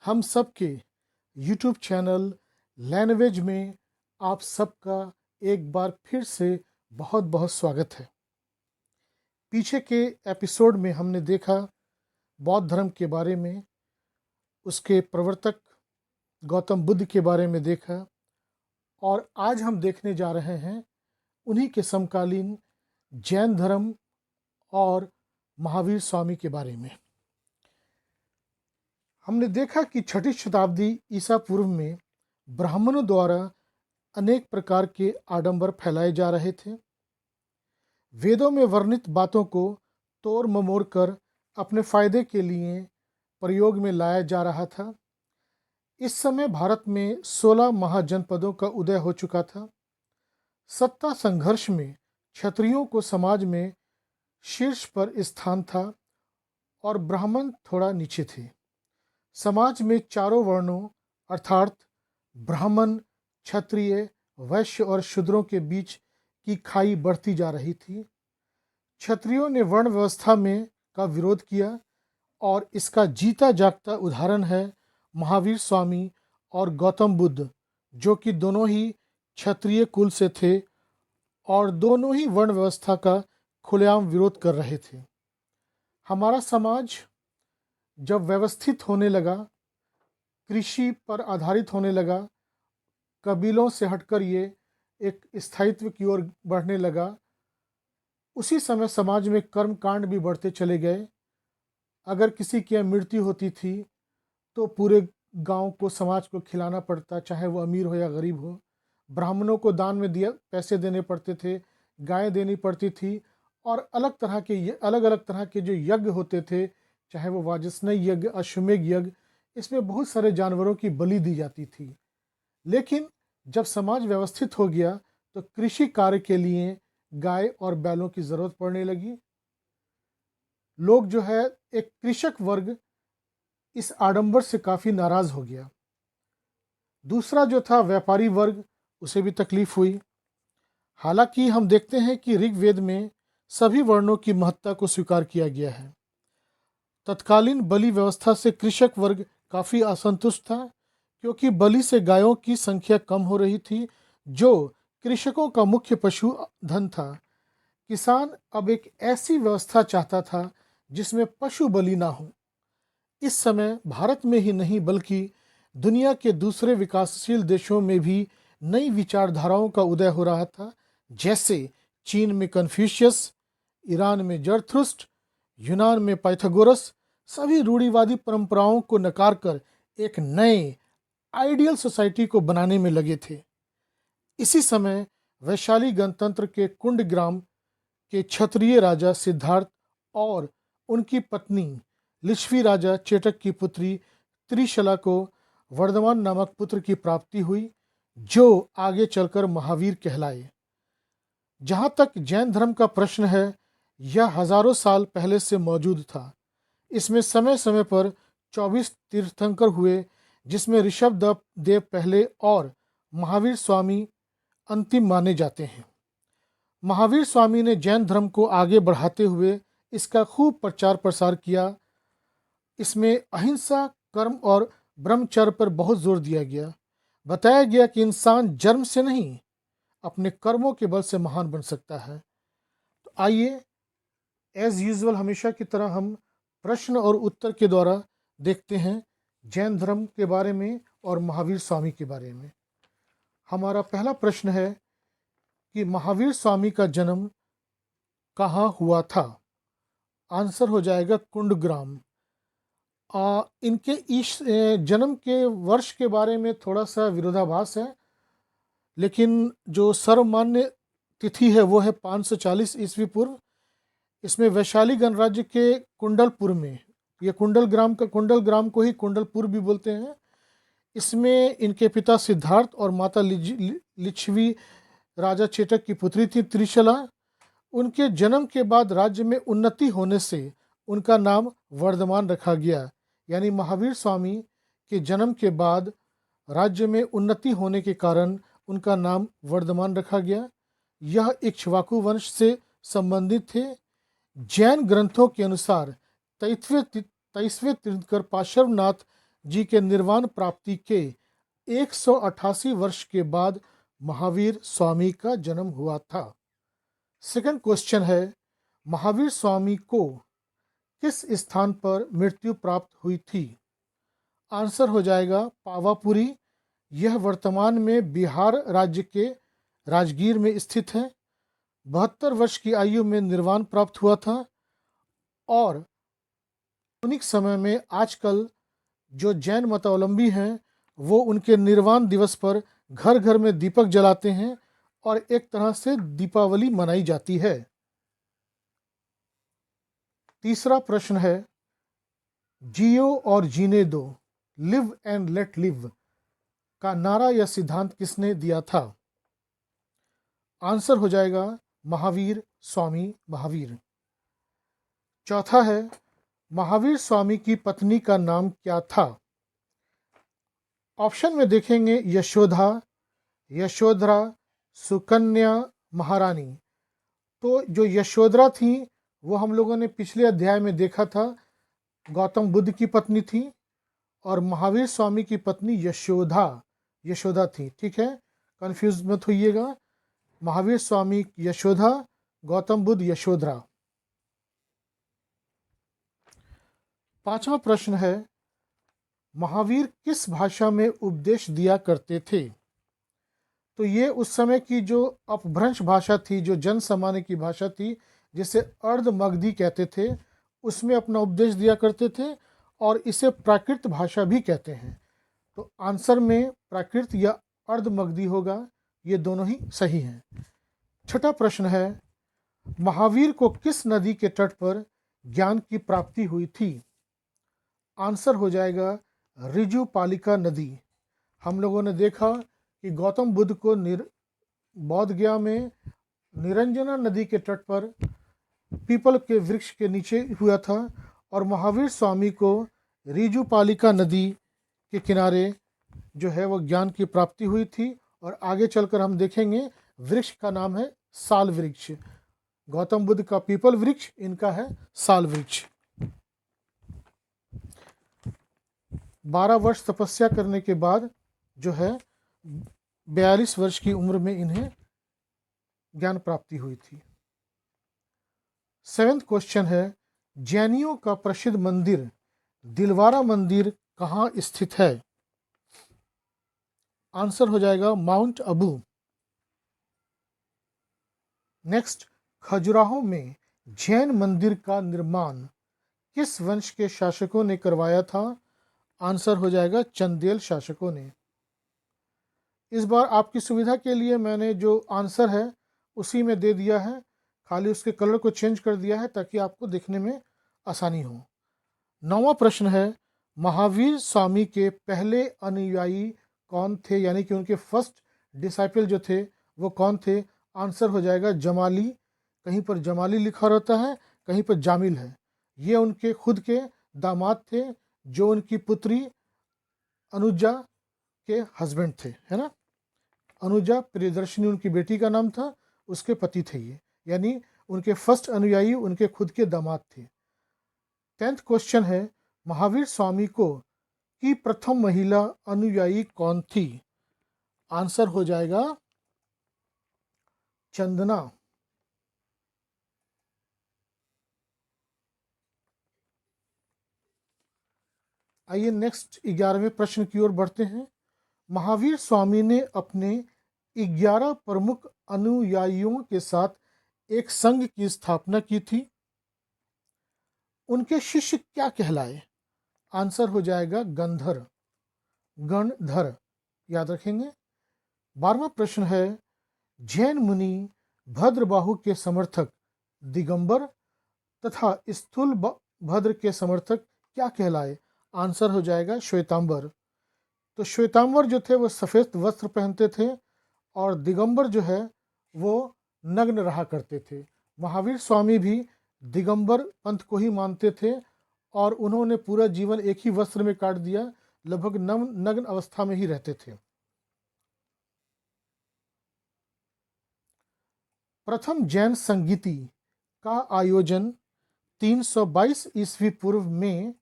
हम सबके YouTube channel language में आप सबका एक बार फिर से बहुत बहुत स्वागत है। पीछे के एपिसोड में हमने देखा बौद्ध धर्म के बारे में, उसके प्रवर्तक गौतम बुद्ध के बारे में देखा और आज हम देखने जा रहे हैं उन्हीं के समकालीन जैन धर्म और महावीर स्वामी के बारे में। हमने देखा कि 6ठी शताब्दी ईसा पूर्व में ब्राह्मणों द्वारा अनेक प्रकार के आडंबर फैलाए जा रहे थे। वेदों में वर्णित बातों को तोड़ ममोड़ कर अपने फायदे के लिए प्रयोग में लाया जा रहा था। इस समय भारत में 16 महाजनपदों का उदय हो चुका था। सत्ता संघर्ष में क्षत्रियों को समाज में शीर्ष पर स्थान था और ब्राह्मण थोड़ा नीचे थे। समाज में चारों वर्णों अर्थात ब्राह्मण, क्षत्रिय, वैश्य और शूद्रों के बीच की खाई बढ़ती जा रही थी। क्षत्रियों ने वर्ण व्यवस्था में का विरोध किया और इसका जीता जागता उदाहरण है महावीर स्वामी और गौतम बुद्ध, जो कि दोनों ही क्षत्रिय कुल से थे और दोनों ही वर्ण व्यवस्था का खुलेआम विरोध कर रहे थे। हमारा समाज जब व्यवस्थित होने लगा, कृषि पर आधारित होने लगा, कबीलों से हटकर ये एक स्थायित्व की ओर बढ़ने लगा, उसी समय समाज में कर्म कांड भी बढ़ते चले गए। अगर किसी की मृत्यु होती थी तो पूरे गांव को, समाज को खिलाना पड़ता, चाहे वो अमीर हो या गरीब हो। ब्राह्मणों को दान में दिया पैसे देने पड़ते थे, गाय देनी पड़ती थी और अलग अलग तरह के जो यज्ञ होते थे, चाहे वो वाजस्नेय यज्ञ, अश्वमेध यज्ञ, इसमें बहुत सारे जानवरों की बलि दी जाती थी। लेकिन जब समाज व्यवस्थित हो गया तो कृषि कार्य के लिए गाय और बैलों की जरूरत पड़ने लगी। लोग जो है, एक कृषक वर्ग इस आडंबर से काफी नाराज हो गया। दूसरा जो था व्यापारी वर्ग, उसे भी तकलीफ हुई। हालांकि हम देखते हैं कि ऋग्वेद में सभी वर्णों की महत्ता को स्वीकार किया गया है। तत्कालीन बलि व्यवस्था से कृषक वर्ग काफी असंतुष्ट था, क्योंकि बलि से गायों की संख्या कम हो रही थी, जो कृषकों का मुख्य पशु धन था। किसान अब एक ऐसी व्यवस्था चाहता था जिसमें पशु बलि ना हो। इस समय भारत में ही नहीं बल्कि दुनिया के दूसरे विकासशील देशों में भी नई विचारधाराओं का उदय हो रहा था, जैसे चीन में कन्फ्यूशियस, ईरान में जरथुस्ट्र, यूनान में पाइथागोरस। सभी रूढ़िवादी परंपराओं को नकार कर एक नए आइडियल सोसाइटी को बनाने में लगे थे। इसी समय वैशाली गणतंत्र के कुंडग्राम के क्षत्रिय राजा सिद्धार्थ और उनकी पत्नी लिच्छवी राजा चेटक की पुत्री त्रिशला को वर्धमान नामक पुत्र की प्राप्ति हुई, जो आगे चलकर महावीर कहलाए। जहाँ तक जैन धर्म का प्रश्न है, यह हजारों साल पहले से मौजूद था। इसमें समय समय पर 24 तीर्थंकर हुए, जिसमें ऋषभ देव पहले और महावीर स्वामी अंतिम माने जाते हैं। महावीर स्वामी ने जैन धर्म को आगे बढ़ाते हुए इसका खूब प्रचार प्रसार किया। इसमें अहिंसा, कर्म और ब्रह्मचर्य पर बहुत जोर दिया गया। बताया गया कि इंसान जन्म से नहीं, अपने कर्मों के बल से महान बन सकता है। तो आइए, एज यूजुअल हमेशा की तरह हम प्रश्न और उत्तर के द्वारा देखते हैं जैन धर्म के बारे में और महावीर स्वामी के बारे में। हमारा पहला प्रश्न है कि महावीर स्वामी का जन्म कहाँ हुआ था? आंसर हो जाएगा कुंडग्राम। इनके इस जन्म के वर्ष के बारे में थोड़ा सा विरोधाभास है, लेकिन जो सर्वमान्य तिथि है वो है 540 ईस्वी पूर्व। इसमें वैशाली गणराज्य के कुंडलपुर में, ये कुंडल ग्राम को ही कुंडलपुर भी बोलते हैं। इसमें इनके पिता सिद्धार्थ और माता लिच्छवी राजा चेटक की पुत्री थी त्रिशला। उनके जन्म के बाद राज्य में उन्नति होने से उनका नाम वर्धमान रखा गया। यानी महावीर स्वामी के जन्म के बाद राज्य में उन्नति होने के कारण उनका नाम वर्धमान रखा गया। यह इक्ष्वाकु वंश से संबंधित थे। जैन ग्रंथों के अनुसार 23वें तीर्थंकर पार्श्वनाथ जी के निर्वाण प्राप्ति के 188 वर्ष के बाद महावीर स्वामी का जन्म हुआ था। सेकंड क्वेश्चन है, महावीर स्वामी को किस स्थान पर मृत्यु प्राप्त हुई थी? आंसर हो जाएगा पावापुरी। यह वर्तमान में बिहार राज्य के राजगीर में स्थित है। 72 वर्ष की आयु में निर्वाण प्राप्त हुआ था और आधुनिक समय में आजकल जो जैन मतावलंबी हैं वो उनके निर्वाण दिवस पर घर घर में दीपक जलाते हैं और एक तरह से दीपावली मनाई जाती है। तीसरा प्रश्न है, जियो और जीने दो, लिव एंड लेट लिव का नारा या सिद्धांत किसने दिया था? आंसर हो जाएगा महावीर स्वामी महावीर। चौथा है, महावीर स्वामी की पत्नी का नाम क्या था? ऑप्शन में देखेंगे यशोधा, यशोधरा, सुकन्या, महारानी। तो जो यशोधरा थी वो हम लोगों ने पिछले अध्याय में देखा था, गौतम बुद्ध की पत्नी थी, और महावीर स्वामी की पत्नी यशोदा थी। ठीक है, कंफ्यूज मत होइएगा। महावीर स्वामी यशोदा, गौतम बुद्ध यशोधरा। पांचवा प्रश्न है, महावीर किस भाषा में उपदेश दिया करते थे? तो ये उस समय की जो अपभ्रंश भाषा थी, जो जन सामान्य की भाषा थी, जिसे अर्ध मगधी कहते थे, उसमें अपना उपदेश दिया करते थे और इसे प्राकृत भाषा भी कहते हैं। तो आंसर में प्राकृत या अर्ध मगधी होगा, ये दोनों ही सही हैं। छठा प्रश्न है, महावीर को किस नदी के तट पर ज्ञान की प्राप्ति हुई थी? आंसर हो जाएगा ऋजुपालिका नदी। हम लोगों ने देखा कि गौतम बुद्ध को बौद्ध गया में निरंजना नदी के तट पर पीपल के वृक्ष के नीचे हुआ था और महावीर स्वामी को ऋजुपालिका नदी के किनारे जो है वो ज्ञान की प्राप्ति हुई थी। और आगे चलकर हम देखेंगे वृक्ष का नाम है साल वृक्ष। गौतम बुद्ध का पीपल वृक्ष, इनका है साल वृक्ष। 12 वर्ष तपस्या करने के बाद जो है 42 वर्ष की उम्र में इन्हें ज्ञान प्राप्ति हुई थी। 7वां क्वेश्चन है, जैनियों का प्रसिद्ध मंदिर दिलवारा मंदिर कहाँ स्थित है? आंसर हो जाएगा माउंट अबू। नेक्स्ट, खजुराहो में जैन मंदिर का निर्माण किस वंश के शासकों ने करवाया था? आंसर हो जाएगा चंदेल शासकों ने। इस बार आपकी सुविधा के लिए मैंने जो आंसर है उसी में दे दिया है, खाली उसके कलर को चेंज कर दिया है ताकि आपको देखने में आसानी हो। 9वां प्रश्न है, महावीर स्वामी के पहले अनुयायी कौन थे, यानी कि उनके फर्स्ट डिसाइपल जो थे वो कौन थे? आंसर हो जाएगा जमाली। कहीं पर जमाली लिखा रहता है, कहीं पर जामिल है। ये उनके खुद के दामाद थे जो उनकी पुत्री अनुजा के हस्बैंड थे, है ना। अनुजा प्रियदर्शनी उनकी बेटी का नाम था, उसके पति थे ये, यानी उनके फर्स्ट अनुयायी उनके खुद के दामाद थे। 10th क्वेश्चन है, महावीर स्वामी को की प्रथम महिला अनुयायी कौन थी? आंसर हो जाएगा चंदना। आइए नेक्स्ट 11वें प्रश्न की ओर बढ़ते हैं। महावीर स्वामी ने अपने 11 प्रमुख अनुयायियों के साथ एक संघ की स्थापना की थी। उनके शिष्य क्या कहलाए? आंसर हो जाएगा गणधर, याद रखेंगे। 12वां प्रश्न है, जैन मुनि भद्रबाहु के समर्थक दिगंबर तथा स्थूल भद्र के समर्थक क्या कहलाए? आंसर हो जाएगा श्वेतांबर। तो श्वेतांबर जो थे वो सफ़ेद वस्त्र पहनते थे और दिगंबर जो है वो नग्न रहा करते थे। महावीर स्वामी भी दिगंबर पंथ को ही मानते थे और उन्होंने पूरा जीवन एक ही वस्त्र में काट दिया, लगभग नग्न अवस्था में ही रहते थे। प्रथम जैन संगीति का आयोजन 322 ईस्वी पूर्व में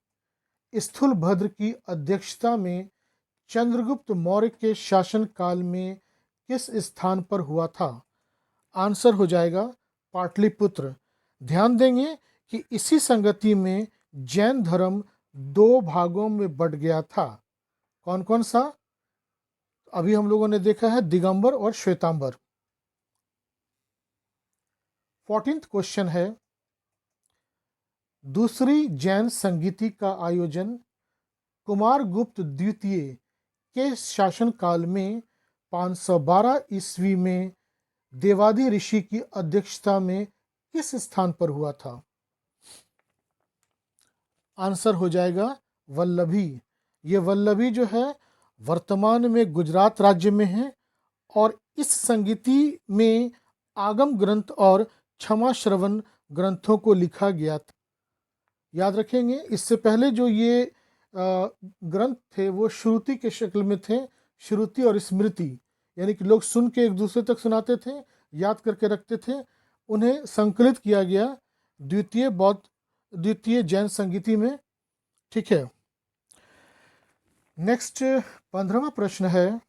स्थूलभद्र की अध्यक्षता में चंद्रगुप्त मौर्य के शासनकाल में किस स्थान पर हुआ था? आंसर हो जाएगा पाटलिपुत्र। ध्यान देंगे कि इसी संगति में जैन धर्म दो भागों में बट गया था। कौन कौन सा? अभी हम लोगों ने देखा है दिगंबर और श्वेतांबर। 14th क्वेश्चन है, दूसरी जैन संगीति का आयोजन कुमारगुप्त द्वितीय के शासनकाल में 512 ईस्वी में देवादि ऋषि की अध्यक्षता में किस स्थान पर हुआ था? आंसर हो जाएगा वल्लभी। ये वल्लभी जो है वर्तमान में गुजरात राज्य में है और इस संगीति में आगम ग्रंथ और क्षमा श्रवण ग्रंथों को लिखा गया था। याद रखेंगे, इससे पहले जो ये ग्रंथ थे वो श्रुति के शक्ल में थे। श्रुति और स्मृति यानी कि लोग सुन के एक दूसरे तक सुनाते थे, याद करके रखते थे। उन्हें संकलित किया गया द्वितीय जैन संगीति में। ठीक है, नेक्स्ट 15वां प्रश्न है,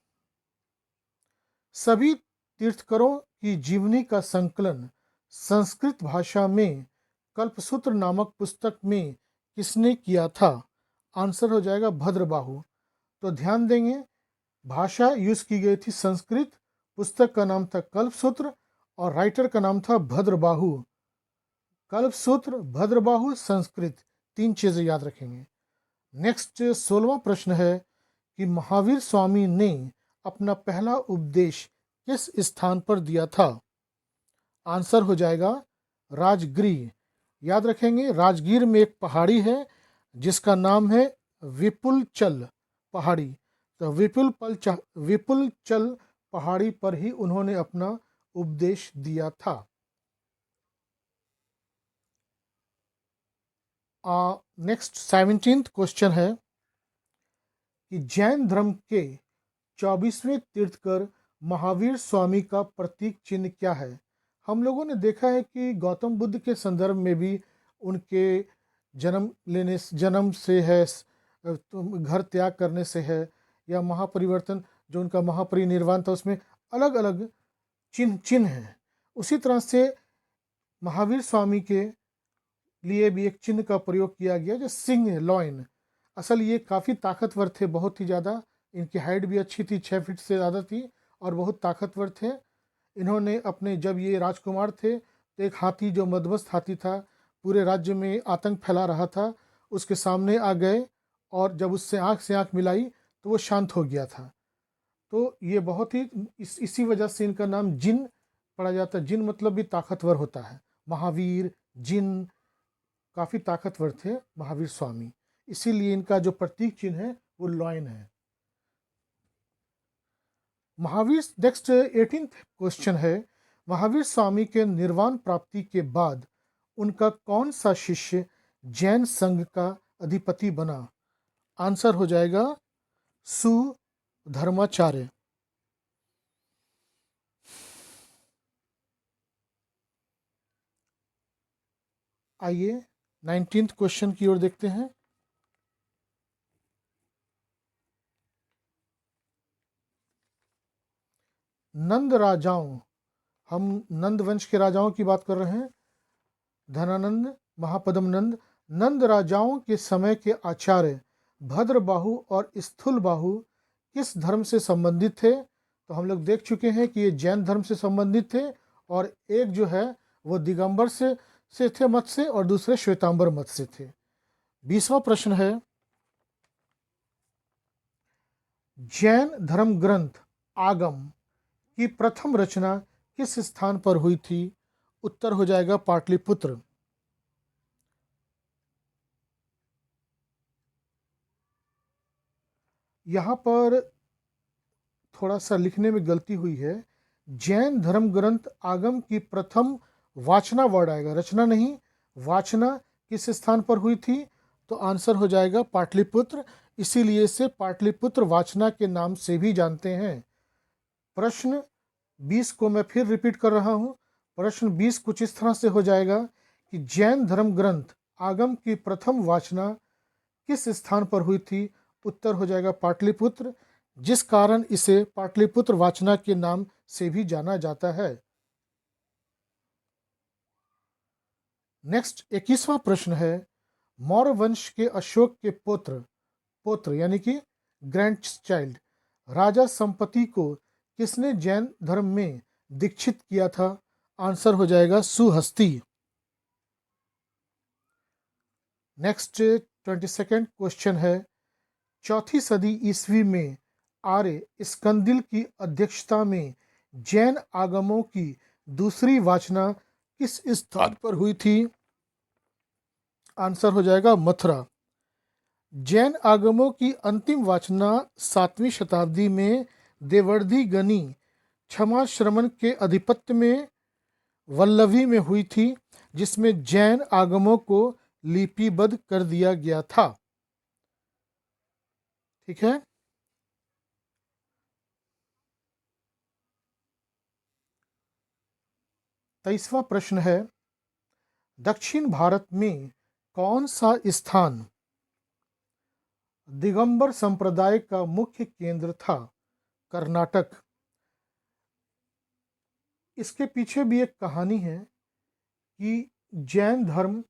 सभी तीर्थकरों की जीवनी का संकलन संस्कृत भाषा में कल्पसूत्र नामक पुस्तक में किसने किया था? आंसर हो जाएगा भद्रबाहु। तो ध्यान देंगे, भाषा यूज की गई थी संस्कृत, पुस्तक का नाम था कल्पसूत्र और राइटर का नाम था भद्रबाहु। कल्पसूत्र, भद्रबाहु, संस्कृत, तीन चीजें याद रखेंगे। नेक्स्ट 16वां प्रश्न है कि महावीर स्वामी ने अपना पहला उपदेश किस स्थान पर दिया था? आंसर हो जाएगा राजगृह। याद रखेंगे, राजगीर में एक पहाड़ी है जिसका नाम है विपुलचल पहाड़ी। तो विपुलचल पहाड़ी पर ही उन्होंने अपना उपदेश दिया था। नेक्स्ट 17th क्वेश्चन है कि जैन धर्म के 24वें तीर्थकर महावीर स्वामी का प्रतीक चिन्ह क्या है? हम लोगों ने देखा है कि गौतम बुद्ध के संदर्भ में भी उनके जन्म से है, घर त्याग करने से है, या महापरिवर्तन जो उनका महापरिनिर्वाण था उसमें अलग अलग चिन्ह हैं। उसी तरह से महावीर स्वामी के लिए भी एक चिन्ह का प्रयोग किया गया जो सिंह है, लॉइन। असल ये काफ़ी ताकतवर थे, बहुत ही ज़्यादा। इनकी हाइट भी अच्छी थी, 6 फीट से ज़्यादा थी और बहुत ताकतवर थे। इन्होंने अपने, जब ये राजकुमार थे तो एक हाथी जो मदमस्त हाथी था, पूरे राज्य में आतंक फैला रहा था, उसके सामने आ गए और जब उससे आंख से आंख मिलाई तो वो शांत हो गया था। तो ये बहुत ही इसी वजह से इनका नाम जिन पड़ा जाता है। जिन मतलब भी ताकतवर होता है। महावीर, जिन, काफ़ी ताकतवर थे महावीर स्वामी, इसीलिए इनका जो प्रतीक चिन्ह है वो लॉयन है। महावीर, नेक्स्ट 18th क्वेश्चन है, महावीर स्वामी के निर्वाण प्राप्ति के बाद उनका कौन सा शिष्य जैन संघ का अधिपति बना? आंसर हो जाएगा सुधर्माचार्य। आइए 19th क्वेश्चन की ओर देखते हैं। नंद राजाओं, हम नंद वंश के राजाओं की बात कर रहे हैं, धनानंद, महापद्म नंद राजाओं के समय के आचार्य भद्रबाहु और स्थूलबाहु किस धर्म से संबंधित थे? तो हम लोग देख चुके हैं कि ये जैन धर्म से संबंधित थे और एक जो है वो दिगंबर से थे मत से और दूसरे श्वेतांबर मत से थे। 20वां प्रश्न है, जैन धर्म ग्रंथ आगम की प्रथम रचना किस स्थान पर हुई थी? उत्तर हो जाएगा पाटलिपुत्र। यहाँ पर थोड़ा सा लिखने में गलती हुई है। जैन धर्म ग्रंथ आगम की प्रथम वाचना वर्ड आएगा, रचना नहीं। वाचना किस स्थान पर हुई थी? तो आंसर हो जाएगा पाटलिपुत्र। इसीलिए इसे पाटलिपुत्र वाचना के नाम से भी जानते हैं। प्रश्न 20 को मैं फिर रिपीट कर रहा हूँ। प्रश्न 20 कुछ इस तरह से हो जाएगा कि जैन धर्म ग्रंथ आगम की प्रथम वाचना किस स्थान पर हुई थी? उत्तर हो जाएगा पाटलिपुत्र, जिस कारण इसे पाटलिपुत्र वाचना के नाम से भी जाना जाता है। नेक्स्ट 21वां प्रश्न है, मौर्य वंश के अशोक के पुत्र यानी कि ग्रैंड चाइल्ड राजा संपत्ति को किसने जैन धर्म में दीक्षित किया था? आंसर हो जाएगा सुहस्ती। नेक्स्ट 22nd क्वेश्चन है, चौथी सदी ईस्वी में आर्य स्कंदिल की अध्यक्षता में जैन आगमों की दूसरी वाचना किस स्थान पर हुई थी? आंसर हो जाएगा मथुरा। जैन आगमों की अंतिम वाचना 7वीं शताब्दी में देवर्धि गनी क्षमा श्रमण के आधिपत्य में वल्लभी में हुई थी, जिसमें जैन आगमों को लिपिबद्ध कर दिया गया था। ठीक है। तेईसवां प्रश्न है, दक्षिण भारत में कौन सा स्थान दिगंबर संप्रदाय का मुख्य केंद्र था? कर्नाटक। इसके पीछे भी एक कहानी है कि जैन धर्म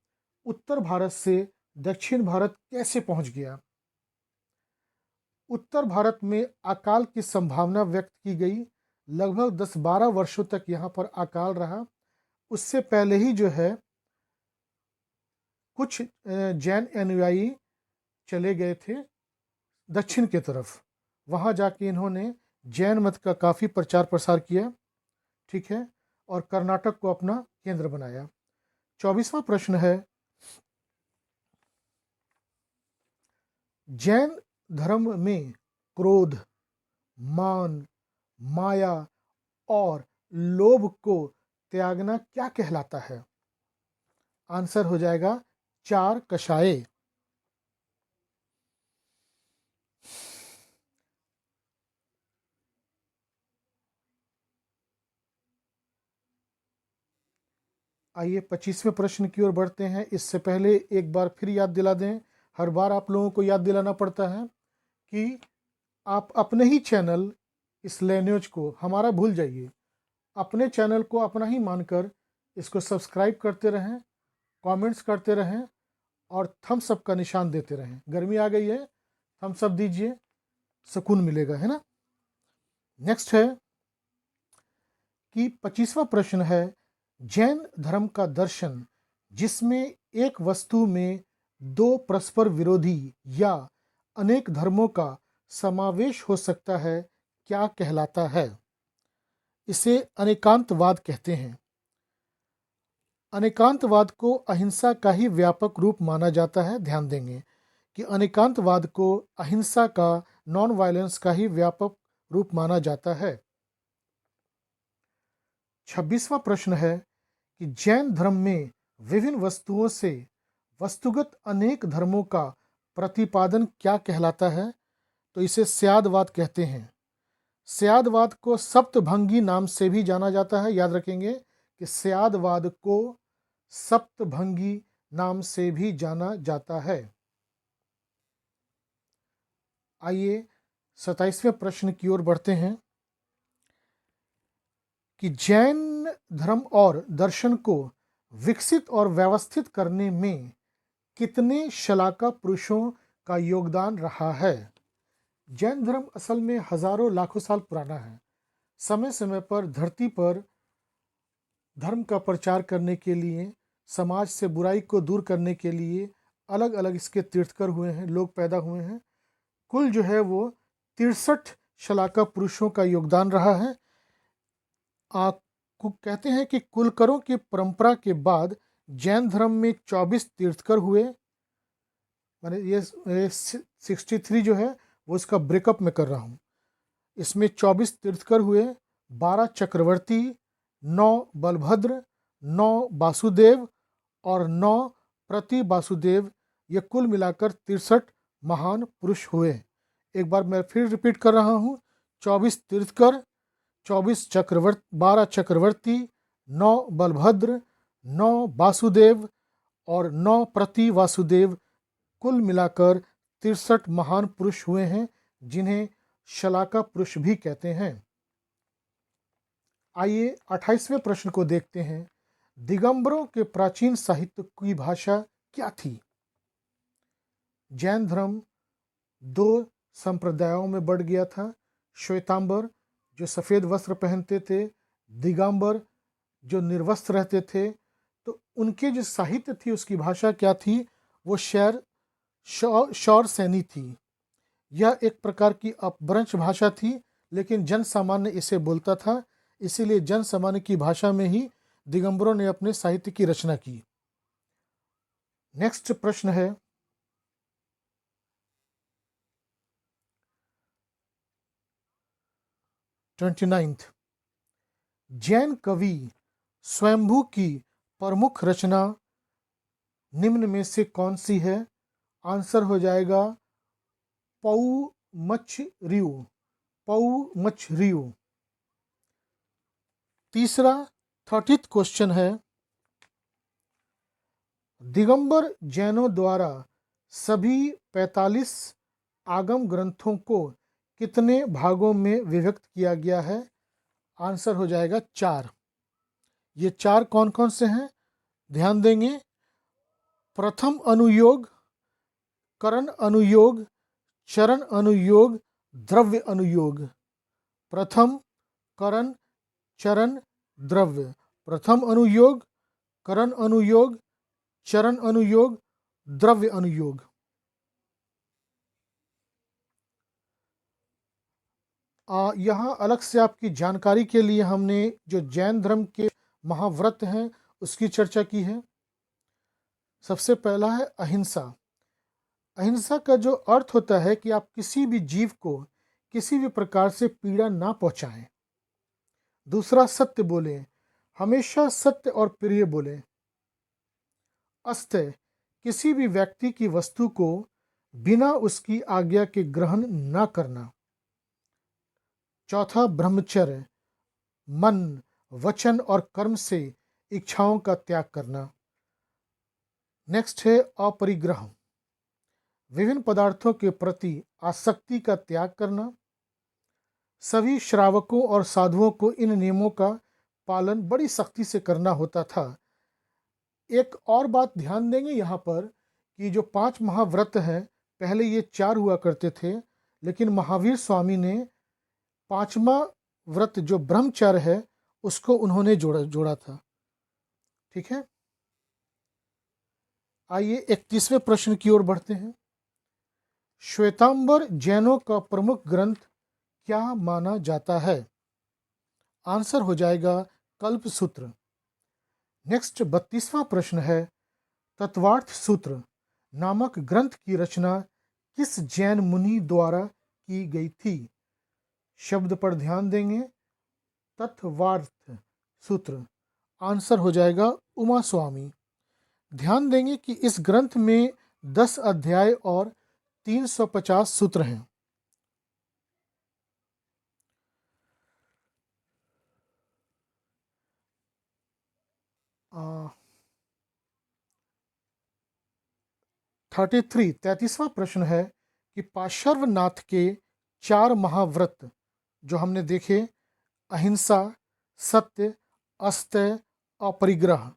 उत्तर भारत से दक्षिण भारत कैसे पहुंच गया। उत्तर भारत में अकाल की संभावना व्यक्त की गई। लगभग 10-12 वर्षों तक यहाँ पर अकाल रहा। उससे पहले ही जो है कुछ जैन अनुयायी चले गए थे दक्षिण की तरफ। वहाँ जाके इन्होंने जैन मत का काफ़ी प्रचार प्रसार किया। ठीक है। और कर्नाटक को अपना केंद्र बनाया। 24वां प्रश्न है, जैन धर्म में क्रोध, मान, माया और लोभ को त्यागना क्या कहलाता है? आंसर हो जाएगा 4 कषाय। आइए 25वें प्रश्न की ओर बढ़ते हैं। इससे पहले एक बार फिर याद दिला दें, हर बार आप लोगों को याद दिलाना पड़ता है कि आप अपने ही चैनल इस लैन्यूज को हमारा भूल जाइए, अपने चैनल को अपना ही मानकर इसको सब्सक्राइब करते रहें, कमेंट्स करते रहें और थम्स अप का निशान देते रहें। गर्मी आ गई है, थम्स अप दीजिए, सुकून मिलेगा, है ना। नेक्स्ट है कि 25वां प्रश्न है, जैन धर्म का दर्शन जिसमें एक वस्तु में 2 परस्पर विरोधी या अनेक धर्मों का समावेश हो सकता है क्या कहलाता है? इसे अनेकांतवाद कहते हैं। अनेकांतवाद को अहिंसा का ही व्यापक रूप माना जाता है। ध्यान देंगे कि अनेकांतवाद को अहिंसा का, नॉन वायलेंस का ही व्यापक रूप माना जाता है। 26वां प्रश्न है कि जैन धर्म में विभिन्न वस्तुओं से वस्तुगत अनेक धर्मों का प्रतिपादन क्या कहलाता है? तो इसे स्यादवाद कहते हैं। स्यादवाद को सप्तभंगी नाम से भी जाना जाता है। याद रखेंगे कि स्यादवाद को सप्तभंगी नाम से भी जाना जाता है। आइए 27वें प्रश्न की ओर बढ़ते हैं कि जैन धर्म और दर्शन को विकसित और व्यवस्थित करने में कितने शलाका पुरुषों का योगदान रहा है? जैन धर्म असल में हजारों लाखों साल पुराना है। समय समय पर धरती पर धर्म का प्रचार करने के लिए, समाज से बुराई को दूर करने के लिए अलग अलग इसके तीर्थकर हुए हैं, लोग पैदा हुए हैं। कुल जो है वो 63 शलाका पुरुषों का योगदान रहा है। कहते हैं कि कुलकरों की परंपरा के बाद जैन धर्म में 24 तीर्थकर हुए। मैंने ये 63 जो है वो इसका ब्रेकअप में कर रहा हूँ। इसमें 24 तीर्थकर हुए, 12 चक्रवर्ती, 9 बलभद्र, 9 वासुदेव और 9 प्रति वासुदेव। ये कुल मिलाकर 63 महान पुरुष हुए। एक बार मैं फिर रिपीट कर रहा हूँ, 24 तीर्थकर, 12 चक्रवर्ती, 9 बलभद्र, 9 वासुदेव और 9 प्रति वासुदेव, कुल मिलाकर 63 महान पुरुष हुए हैं जिन्हें शलाका पुरुष भी कहते हैं। आइए 28वें प्रश्न को देखते हैं। दिगंबरों के प्राचीन साहित्य की भाषा क्या थी? जैन धर्म दो संप्रदायों में बढ़ गया था। श्वेतांबर जो सफ़ेद वस्त्र पहनते थे, दिगंबर जो निर्वस्त्र रहते थे। तो उनके जो साहित्य थी उसकी भाषा क्या थी? वो शौर सैनी थी। यह एक प्रकार की अपभ्रंश भाषा थी, लेकिन जन सामान्य इसे बोलता था, इसीलिए जन सामान्य की भाषा में ही दिगंबरों ने अपने साहित्य की रचना की। नेक्स्ट प्रश्न है 29। जैन कवि स्वयंभू की प्रमुख रचना निम्न में से कौन सी है? आंसर हो जाएगा पौमच्छ रियु। तीसरा 30th क्वेश्चन है, दिगंबर जैनों द्वारा सभी 45 आगम ग्रंथों को कितने भागों में विभक्त किया गया है? आंसर हो जाएगा 4। ये 4 कौन कौन से हैं? ध्यान देंगे। प्रथम अनुयोग, करण अनुयोग, चरण अनुयोग, द्रव्य अनुयोग। प्रथम, करण, चरण, द्रव्य। प्रथम अनुयोग, करण अनुयोग, चरण अनुयोग, द्रव्य अनुयोग। यहाँ अलग से आपकी जानकारी के लिए हमने जो जैन धर्म के महाव्रत हैं उसकी चर्चा की है। सबसे पहला है अहिंसा। अहिंसा का जो अर्थ होता है कि आप किसी भी जीव को किसी भी प्रकार से पीड़ा ना पहुंचाएं। दूसरा, सत्य बोले, हमेशा सत्य और प्रिय बोले। अस्त्य, किसी भी व्यक्ति की वस्तु को बिना उसकी आज्ञा के ग्रहण न करना। चौथा, ब्रह्मचर्य, मन, वचन और कर्म से इच्छाओं का त्याग करना। नेक्स्ट है अपरिग्रह, विभिन्न पदार्थों के प्रति आसक्ति का त्याग करना। सभी श्रावकों और साधुओं को इन नियमों का पालन बड़ी सख्ती से करना होता था। एक और बात ध्यान देंगे यहाँ पर कि जो 5 महाव्रत हैं, पहले ये 4 हुआ करते थे, लेकिन महावीर स्वामी ने 5वां व्रत जो ब्रह्मचर्य है उसको उन्होंने जोड़ा था। ठीक है, आइए 31वें प्रश्न की ओर बढ़ते हैं। श्वेतांबर जैनों का प्रमुख ग्रंथ क्या माना जाता है? आंसर हो जाएगा कल्प सूत्र। नेक्स्ट 32वां प्रश्न है, तत्वार्थ सूत्र नामक ग्रंथ की रचना किस जैन मुनि द्वारा की गई थी? शब्द पर ध्यान देंगे, तत्वार्थ सूत्र। आंसर हो जाएगा उमा स्वामी। ध्यान देंगे कि इस ग्रंथ में 10 अध्याय और 350 सूत्र हैं। आ, 33वां प्रश्न है कि पार्श्वनाथ के 4 महाव्रत जो हमने देखे, अहिंसा, सत्य, अस्त्य, अपरिग्रह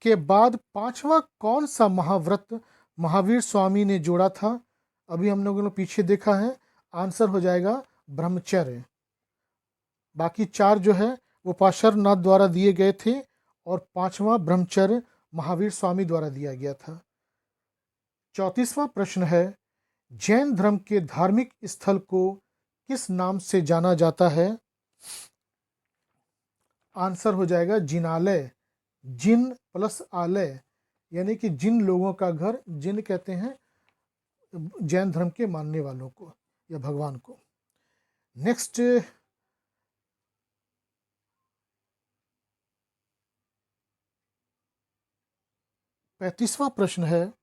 के बाद 5वां कौन सा महाव्रत महावीर स्वामी ने जोड़ा था? अभी हम लोगों ने पीछे देखा है। आंसर हो जाएगा ब्रह्मचर्य। बाकी 4 जो है वो पार्श्वनाथ द्वारा दिए गए थे और 5वां ब्रह्मचर्य महावीर स्वामी द्वारा दिया गया था। 34वां प्रश्न है, जैन धर्म के धार्मिक स्थल को किस नाम से जाना जाता है? आंसर हो जाएगा जिनालय। जिन प्लस आलय, यानी कि जिन लोगों का घर, जिन कहते हैं जैन धर्म के मानने वालों को या भगवान को। नेक्स्ट 35वां प्रश्न है,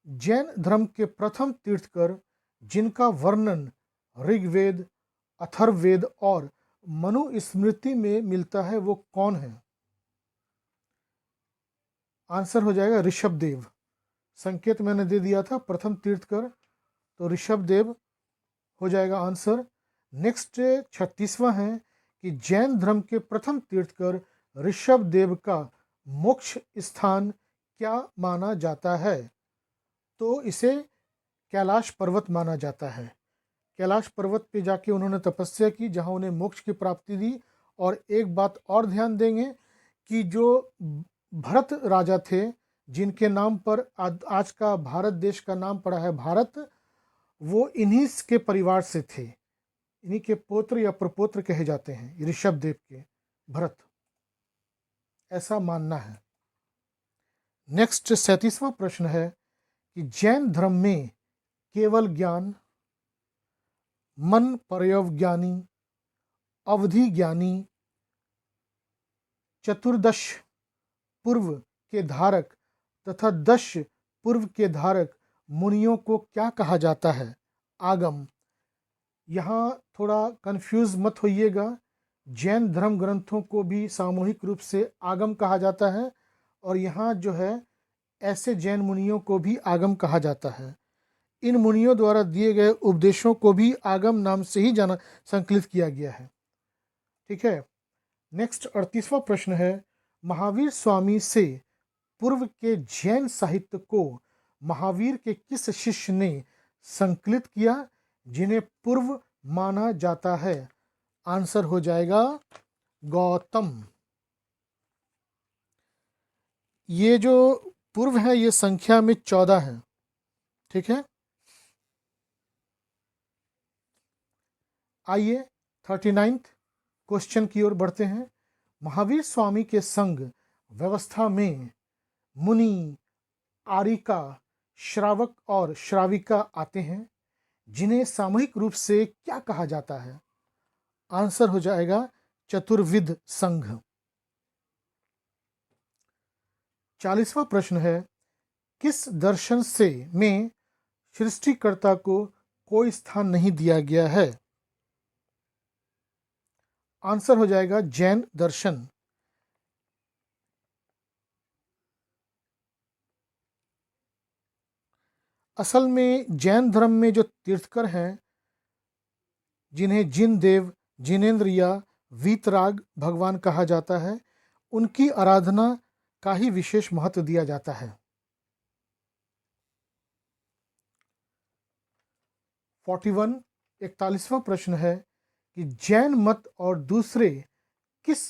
जैन धर्म के प्रथम तीर्थकर जिनका वर्णन ऋग्वेद, अथर्ववेद और मनुस्मृति में मिलता है वो कौन है? आंसर हो जाएगा ऋषभदेव। संकेत मैंने दे दिया था, प्रथम तीर्थकर, तो ऋषभ देव हो जाएगा आंसर। नेक्स्ट 36वां है कि जैन धर्म के प्रथम तीर्थकर ऋषभ देव का मोक्ष स्थान क्या माना जाता है? तो इसे कैलाश पर्वत माना जाता है। कैलाश पर्वत पे जाके उन्होंने तपस्या की, जहां उन्हें मोक्ष की प्राप्ति दी। और एक बात और ध्यान देंगे कि जो भरत राजा थे, जिनके नाम पर आज का भारत देश का नाम पड़ा है भारत, वो इन्हीं के परिवार से थे, इन्हीं के पुत्र या प्रपौत्र कहे जाते हैं ऋषभ देव के, भरत, ऐसा मानना है। नेक्स्ट 37वां प्रश्न है कि जैन धर्म में केवल ज्ञान, मन पर्यवज्ञानी, अवधि ज्ञानी, चतुर्दश पूर्व के धारक तथा 10 पूर्व के धारक मुनियों को क्या कहा जाता है? आगम। यहाँ थोड़ा कंफ्यूज मत होइएगा, जैन धर्म ग्रंथों को भी सामूहिक रूप से आगम कहा जाता है, और यहाँ जो है ऐसे जैन मुनियों को भी आगम कहा जाता है। इन मुनियों द्वारा दिए गए उपदेशों को भी आगम नाम से ही जाना संकलित किया गया है। ठीक है। नेक्स्ट 38वां प्रश्न है, महावीर स्वामी से पूर्व के जैन साहित्य को महावीर के किस शिष्य ने संकलित किया, जिन्हें पूर्व माना जाता है? आंसर हो जाएगा गौतम। ये जो पूर्व है ये संख्या में 14 है। ठीक है। आइए 39th क्वेश्चन की ओर बढ़ते हैं। महावीर स्वामी के संग व्यवस्था में मुनि, आरिका, श्रावक और श्राविका आते हैं, जिन्हें सामूहिक रूप से क्या कहा जाता है? आंसर हो जाएगा चतुर्विध संघ। 40वां प्रश्न है, किस दर्शन से में सृष्टिकर्ता को कोई स्थान नहीं दिया गया है? आंसर हो जाएगा जैन दर्शन। असल में जैन धर्म में जो तीर्थकर हैं, जिन्हें जिन देव, जिनेन्द्र या वीतराग भगवान कहा जाता है, उनकी आराधना का ही विशेष महत्व दिया जाता है। 41वां प्रश्न है कि जैन मत और दूसरे किस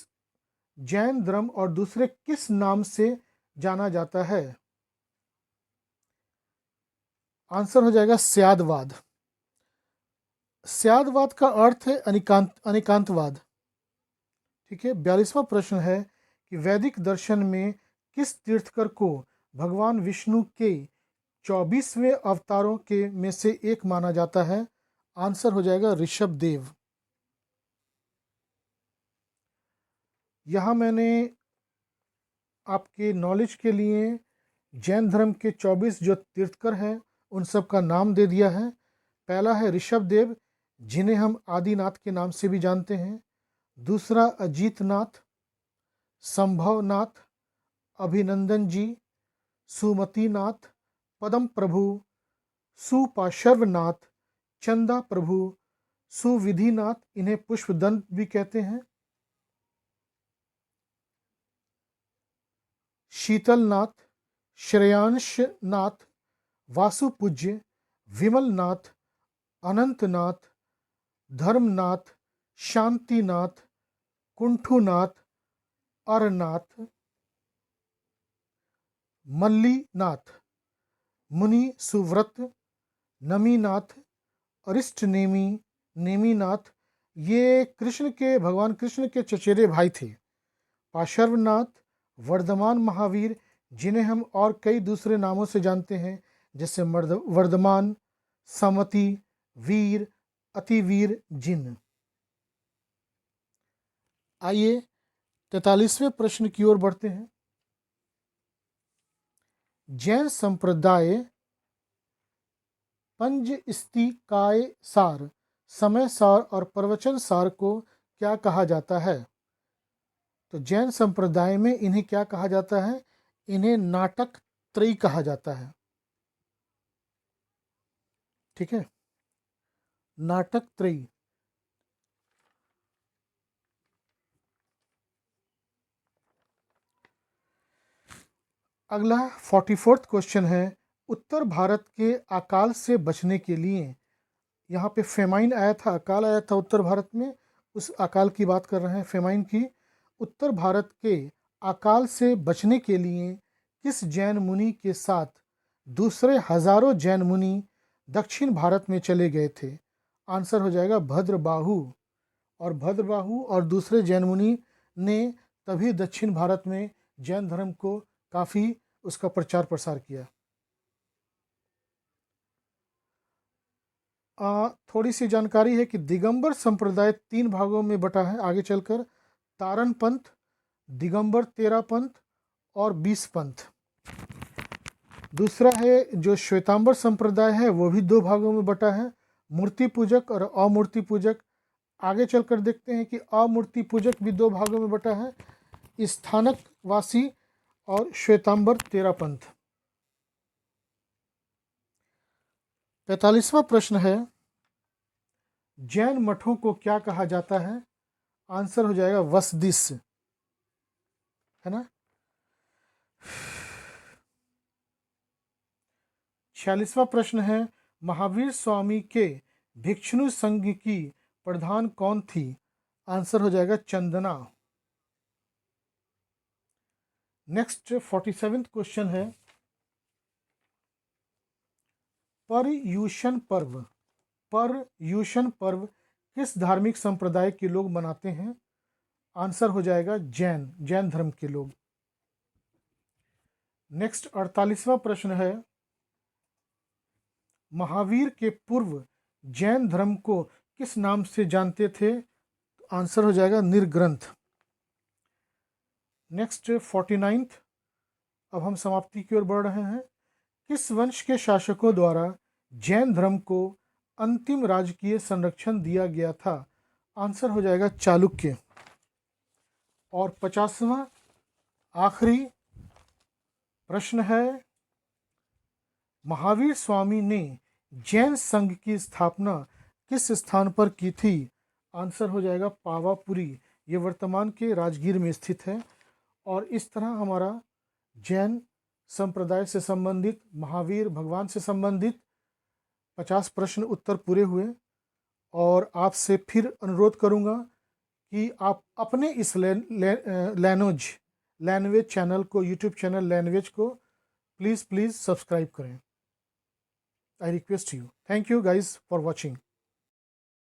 जैन धर्म और दूसरे किस नाम से जाना जाता है? आंसर हो जाएगा स्यादवाद। स्यादवाद का अर्थ है अनिकांतवाद। ठीक है। 42वां प्रश्न है कि वैदिक दर्शन में किस तीर्थकर को भगवान विष्णु के 24वें अवतारों के में से एक माना जाता है? आंसर हो जाएगा ऋषभ देव। यहाँ मैंने आपके नॉलेज के लिए जैन धर्म के 24 जो तीर्थकर हैं उन सब का नाम दे दिया है। पहला है ऋषभ देव, जिन्हें हम आदिनाथ के नाम से भी जानते हैं। दूसरा अजीतनाथ, संभवनाथ, अभिनंदन जी, सुमतिनाथ, पदम प्रभु, सुपार्श्वनाथ, चंदा प्रभु, सुविधिनाथ, इन्हें पुष्पदंत भी कहते हैं। शीतलनाथ, श्रेयांशनाथ, वासुपूज्य, विमलनाथ, अनंतनाथ, धर्मनाथ, शांतिनाथ, कुंठुनाथ, अरनाथ, मल्लीनाथ, मुनि सुव्रत, नमीनाथ, अरिष्टनेमी, नेमीनाथ, ये भगवान कृष्ण के चचेरे भाई थे। पार्श्वनाथ, वर्धमान महावीर, जिन्हें हम और कई दूसरे नामों से जानते हैं, जैसे वर्धमान, समति, वीर, अतिवीर, जिन। आइए 43वें प्रश्न की ओर बढ़ते हैं। जैन संप्रदाय पंजस्तिकाय सार, समय सार और प्रवचन सार को क्या कहा जाता है? तो जैन संप्रदाय में इन्हें क्या कहा जाता है? इन्हें नाटक त्रयी कहा जाता है। ठीक है, नाटक त्रयी। अगला 44th क्वेश्चन है, उत्तर भारत के अकाल से बचने के लिए, यहाँ पे फेमाइन आया था, अकाल आया था उत्तर भारत में, उस अकाल की बात कर रहे हैं, फेमाइन की। उत्तर भारत के अकाल से बचने के लिए किस जैन मुनि के साथ दूसरे हजारों जैन मुनि दक्षिण भारत में चले गए थे? आंसर हो जाएगा भद्रबाहु। और भद्रबाहु और दूसरे जैन मुनि ने तभी दक्षिण भारत में जैन धर्म को काफ़ी उसका प्रचार प्रसार किया। थोड़ी सी जानकारी है कि दिगंबर संप्रदाय 3 भागों में बटा है आगे चलकर, तारन पंथ, दिगंबर तेरा पंथ और 20 पंथ। दूसरा है जो श्वेतांबर संप्रदाय है वो भी 2 भागों में बटा है, मूर्ति पूजक और अमूर्ति पूजक। आगे चलकर देखते हैं कि अमूर्ति पूजक भी 2 भागों में बटा है, स्थानक वासी और श्वेतांबर तेरा पंथ। 45वां प्रश्न है, जैन मठों को क्या कहा जाता है? आंसर हो जाएगा वसदिस, है ना। 46वां प्रश्न है, महावीर स्वामी के भिक्षुणी संघ की प्रधान कौन थी? आंसर हो जाएगा चंदना। नेक्स्ट 47th क्वेश्चन है, पर्युषण पर्व, पर्युषण पर्व किस धार्मिक संप्रदाय के लोग मनाते हैं? आंसर हो जाएगा जैन, जैन धर्म के लोग। नेक्स्ट 48वां प्रश्न है, महावीर के पूर्व जैन धर्म को किस नाम से जानते थे? आंसर हो जाएगा निर्ग्रंथ। नेक्स्ट 49th, अब हम समाप्ति की ओर बढ़ रहे हैं। किस वंश के शासकों द्वारा जैन धर्म को अंतिम राजकीय संरक्षण दिया गया था? आंसर हो जाएगा चालुक्य। और 50वां आखिरी प्रश्न है, महावीर स्वामी ने जैन संघ की स्थापना किस स्थान पर की थी? आंसर हो जाएगा पावापुरी, ये वर्तमान के राजगीर में स्थित है। और इस तरह हमारा जैन संप्रदाय से संबंधित, महावीर भगवान से संबंधित 50 प्रश्न उत्तर पूरे हुए। और आपसे फिर अनुरोध करूंगा कि आप अपने इस लैंग्वेज चैनल को, यूट्यूब चैनल लैंग्वेज को प्लीज़ सब्सक्राइब करें। I request you. Thank you guys for watching.